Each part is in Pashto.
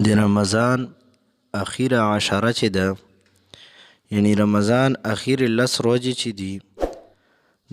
د رمضان اخیره عشره چې ده، یعنی رمضان اخیر لس ورځې چې دي،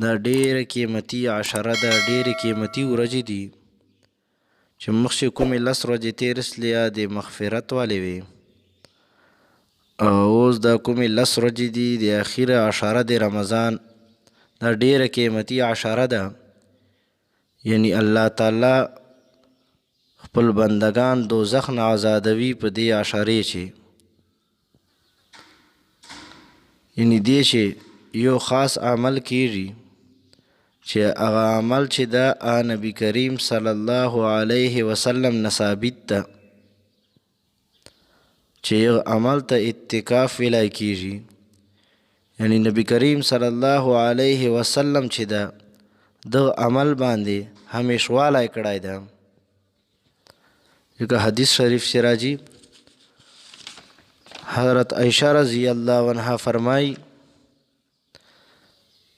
دا ډیره قیمتي عشره ده، ډیرې قیمتي ورځې دي چې مخکې کومې لس ورځې تېرې سلې د مغفرت والې وې، او اوس دا کومې لس ورځې دي د اخیره عشره د رمضان، دا ډیره قیمتي عشره ده. یعنی الله تعالی خپل بندگان دوزخ نه آزادوي په دې عشرې چې یعنی دې چې یو خاص عمل کیږي چې هغه عمل چې دا نبی کریم صلی الله علیه وسلم نه ثابت ده چې یو عمل ته اعتکاف ویلی کیږي. یعنی نبی کریم صلی الله علیه وسلم چې ده دغه عمل باندې همیشوالی کړی ده. ځکه حدیث شریف چې راځي، حضرت عائشہ رضی اللہ عنہا فرمائی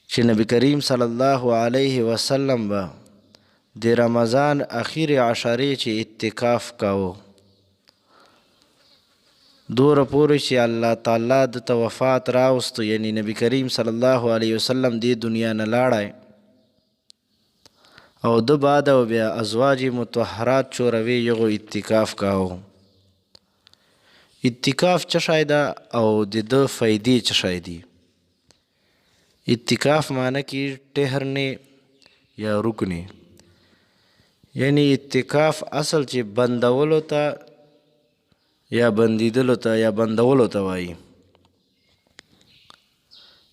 چې نبی کریم صلی الله علیه وسلم به د رمضان اخیر عشرې چې اعتکاف کاوه، دوره پورې چې الله تعالی دته وفات راوستو، یعنی نبی کریم صلی الله علیه وسلم دې دنیا نه لاړی، او د بعد او بیا ازواج مطهرات چوروي یغو اعتکاف کاوه. اعتکاف چه شی ده او د ده فایدې چه شی دي؟ اعتکاف معنی کې ټهرنې یا رکنې، یعنی اعتکاف اصل چې بندولو ته یا بندیدلو ته یا بندولو ته وایي.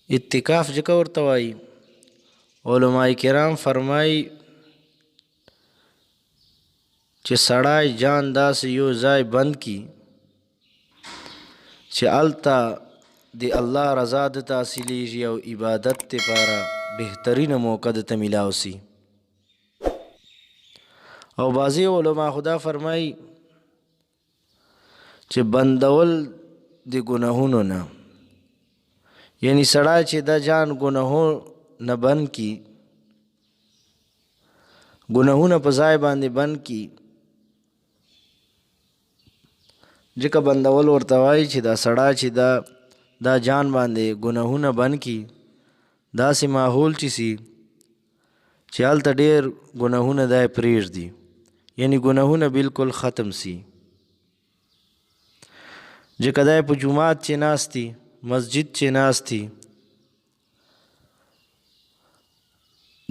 اعتکاف ځکه ورته وایي، علماء کرام فرمایي چې سړی جان داسې یو ځای بند کی چې هلته د الله رضا دته حاصلیږي او عبادت دپاره بهترینه موقع دته میلاو سي. او بعضې علما خدا فرمایي چې بندول د ګناهونو نه، یعنی سړی چې دا جان ګناهو نه بند کی، ګناهونه په ځای باندې بند کی، ځکه بندول ورته وایي چې دا سړی چې دا جان باندې ګناهونه بند کی، داسې ماحول چې سي چې هلته ډېر ګناهونه دی پرېږدي، یعنی ګناهونه بالکل ختم سي. ځکه دی په جومات چې ناستي، مسجد چې ناستي،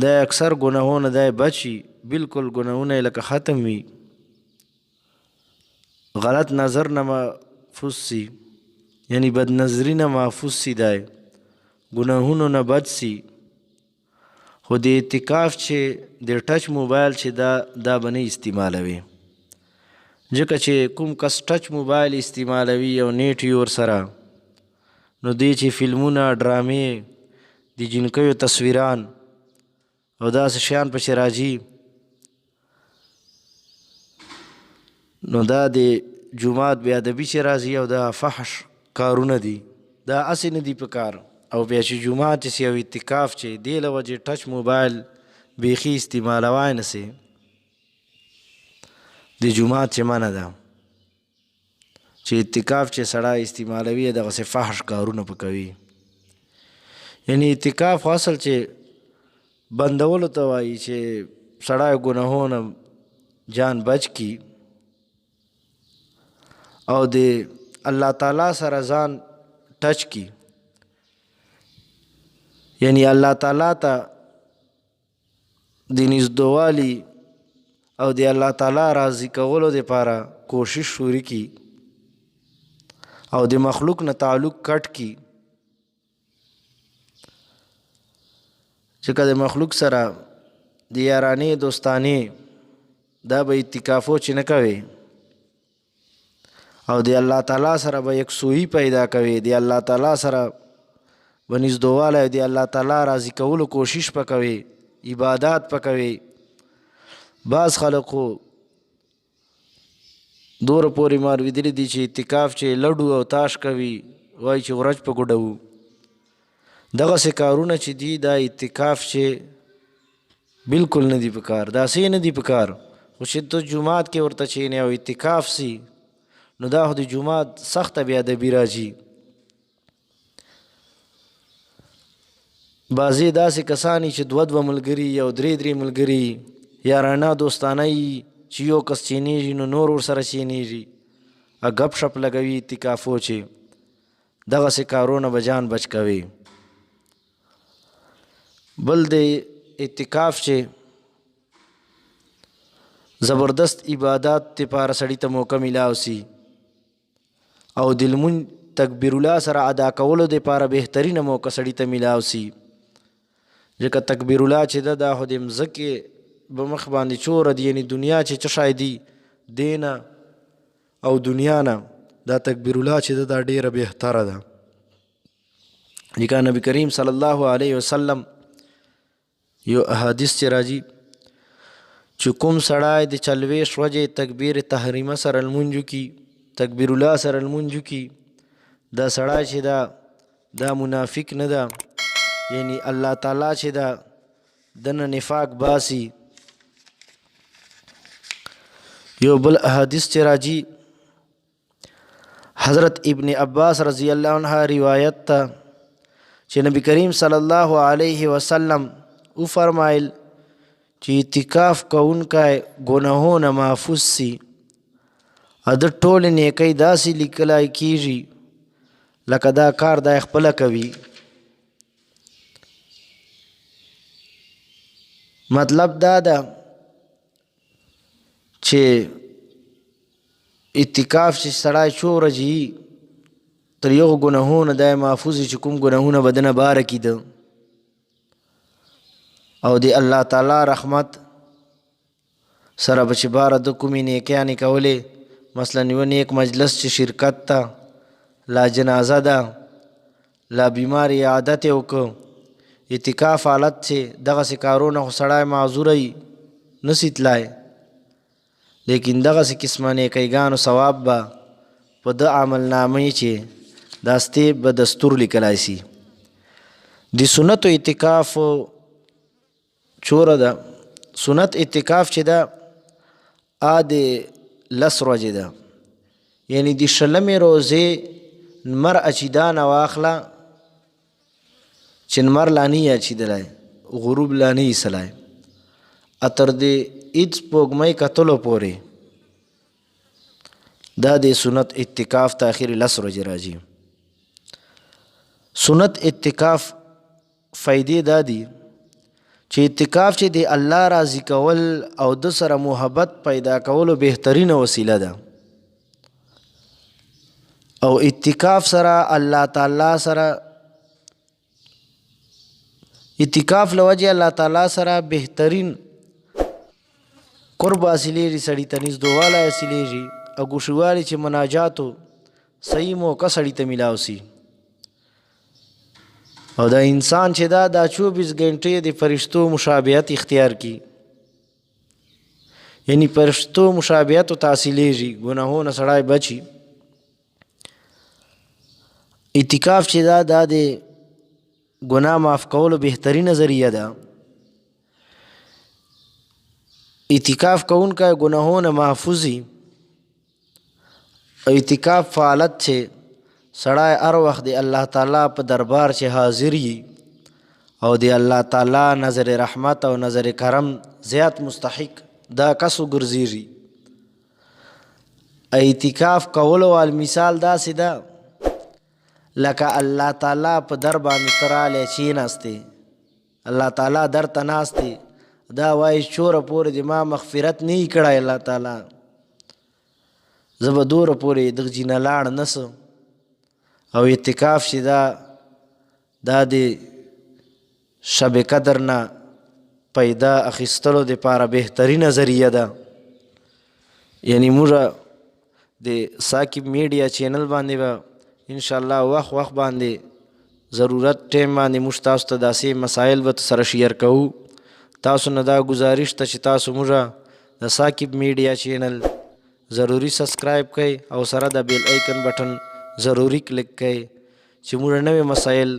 دی اکثر ګناهونه دی بچي، بالکل ګناهونه یې لکه ختم وي، غلط نظر نه محفوظ سی، یعنی بد نظری نه محفوظ سی، دی ګناهونو نه بچ سی. خو د اعتکاف چې د ټچ موبایل چې دا به نه استعمالوي، ځکه چې کوم کس ټچ موبایل استعمالوي او نیټ یې ورسره، نو دی چې فلمونه، ډرامې، د جنکیو تصویران او داسې شیان پسې راځي، نو دا د جومات بې ادبي چې راځي او دا فحش کارونه دي، دا هسې نه دي په کار. او بیا چې جومات چې سي او اعتکاف چې دې له وجې ټچ موبایل بیخي استعمالوای نه سي، د جومات چې منع ده، چې اعتکاف چې سړی استعمالوي دغسې فحش کارونه په کوي. یعنی اعتکاف اصل چې بندولو ته وایي چې سړی ګناهونه جان بچ کی او د الله تعالی سره ځان ټچ کی، یعنی الله تعالی ته د نږدېوالي او د الله تعالی راضي کولو دپاره کوشش شروع کی او د مخلوق نه تعلق کټ کی. ځکه د مخلوق سره د یارانې دوستانې دا به اعتکافو چې نه کوي، او د الله تعالی سره به یکسویي پیدا کوي، د الله تعالی سره به نږدېوالی او د الله تعالی راضي کولو کوشش به کوي، عبادات به کوي. بعض خلق خو دوره پورې ما اورېدلي دي چې اعتکاف چې لډو او تاش کوي، وایي چې ورځ په ګوډه وو. دغسې کارونه چې دي دا اعتکاف چې بالکل نه دي په کار، داسې نه دي په کار. خو چې ته جومات کې ورته کښېنې او اعتکاف سي، نو دا خو د جومات سخته بې ادبي راځي. بعضې داسې کسان چې دوه دوه ملګري او درې درې ملګري یارانه دوستانه یي چې یو کس چینېږي نو نور ورسره چینېږي، ګپ شپ لګوي اعتکافو چې دغسې کارونه به جان بچ کوي. بل د اعتکاف چې زبردست عبادات دپاره سړي ته موقع میلاو سي او د لمونځ تکبیر الله سره ادا کولو دپاره بهترینه موقع سړي ته میلاو سي. ځکه تکبیر الله چې ده دا خو د مځکې به مخ باندې چوره دي، یعنې دنیا چې څه شی دي دینه او دنیا نه دا تکبیر الله چې ده دا ډیره بهتره ده. ځکه نبی کریم صلی الله علیه وسلم یو احادیث چې راځي چې کوم سړی د 40 ورځې تکبیر تحریمه سره لمونځ وکړي، تکبیر الله سره لمونځ وکړي، دا سړی چې دا منافق نه ده، یعنی الله تعالی چې دا دنه نفاق باسي. یو بل احادیث چې راځي حضرت ابن عباس رضی الله عنه روایت ته چې نبی کریم صلی الله علیه وسلم او فرمایل چې اعتکاف کوونکی ګناهونه محفوظ سي، د ټولې نیکۍ داسې لیکلی کیږي لکه دا کار دا خپله کوي. مطلب دا ده چې اعتکاف چې سړی څو ورځې تر یو ګناهونه دا محفوظ چې کوم ګناهونه به دنه باره کي ده او د الله تعالی رحمت سره به چې باره د کومې نیکیانې کولې، مثلا یو نیک مجلس چې شرکت ته، لا جنازه ده، لا بیمار عادت یې وکړه، اعتکاف حالت چې دغسې کارونه خو سړی معذوری نسي تلای، لیکن دغسې قسمه نیکیګانو ثواب به په د عملنامې چې داستې به دستور لیکلی سي. د سنتو اعتکاف چوره ده. سنت اعتکاف چې ده د 10 ورځې ده، یعنی د 20مې روزې نمر اچیدا نه واخله چې نمر لا نه اچیدلی، غروب لا نه ایسلی، تر د عید سپوږمۍ کتلو پورې دا د سنت اعتکاف ته اخر 10 ورځې راځي. سنت اعتکاف فائدې دا دي چې اعتکاف چې د الله راضي کول او د سره محبت پیدا کولو بهترینه وسیله ده، او اعتکاف سره الله تعالی سره اعتکاف لوجه الله تعالی سره بهترین قرب حاصلېږي، سړي ته نږدېوالی حاصلېږي او ګوشوالي چې مناجاتو صحیح موقع سړي ته میلاو سي. او دا انسان چې دا 24 غنټې د فرشتو مشابهت اختیار کی، یعنی فرشتو مشابهت ته حاصلېږي، ګناهونه سړی بچي. اعتکاف چې دا د ګناه معاف کولو بهترینه ذریعه ده. اعتکاف کوونکی ګناهونه محفوظي. اعتکاف فعالت چې سړی هر وخت د الله تعالی په دربار چې حاضر وي او د الله تعالی نظر رحمت او نظر کرم زیات مستحق دا کس وګرځېږي. اعتکاف کولو وال مثال داسې ده لکه الله تعالی په در باندې ته رالی کښېناستې، الله تعالی در ته ناستې، دا وایي چوره پورې د ما مغفرت نه یې کړی الله تعالی، زه به دوره پورې دغه جینه لاړ نسم. او اعتکاف چې دا د شب قدر نه پیدا اخیستلو دپاره بهترینه ذریعه ده. یعنی موږ د ثاقب میډیا چینل باندې به انشاءالله وخت باندې ضرورت ټیم باندې موږ تاسو ته داسې مسایل به سره شیر کوو. تاسو نه دا گزارش ته چې تاسو موږ د ثاقب میډیا چینل ضروری سبسکرایب کړئ او سره د بیل آیکن بټن ضروری کلک کړئ چې موږ نوې مسایل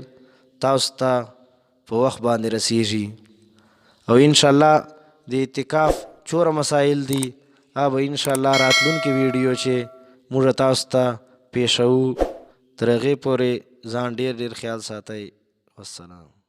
تاسو ته په وخت باندې رسیږي. او انشاءالله د اعتکاف چوره مسایل دي، به انشاءالله راتلونکي ویډیو چې موږ تاسو ته پیښوو. تر هغې پورې ځان ډېر ډېر خیال ساتئ. والسلام.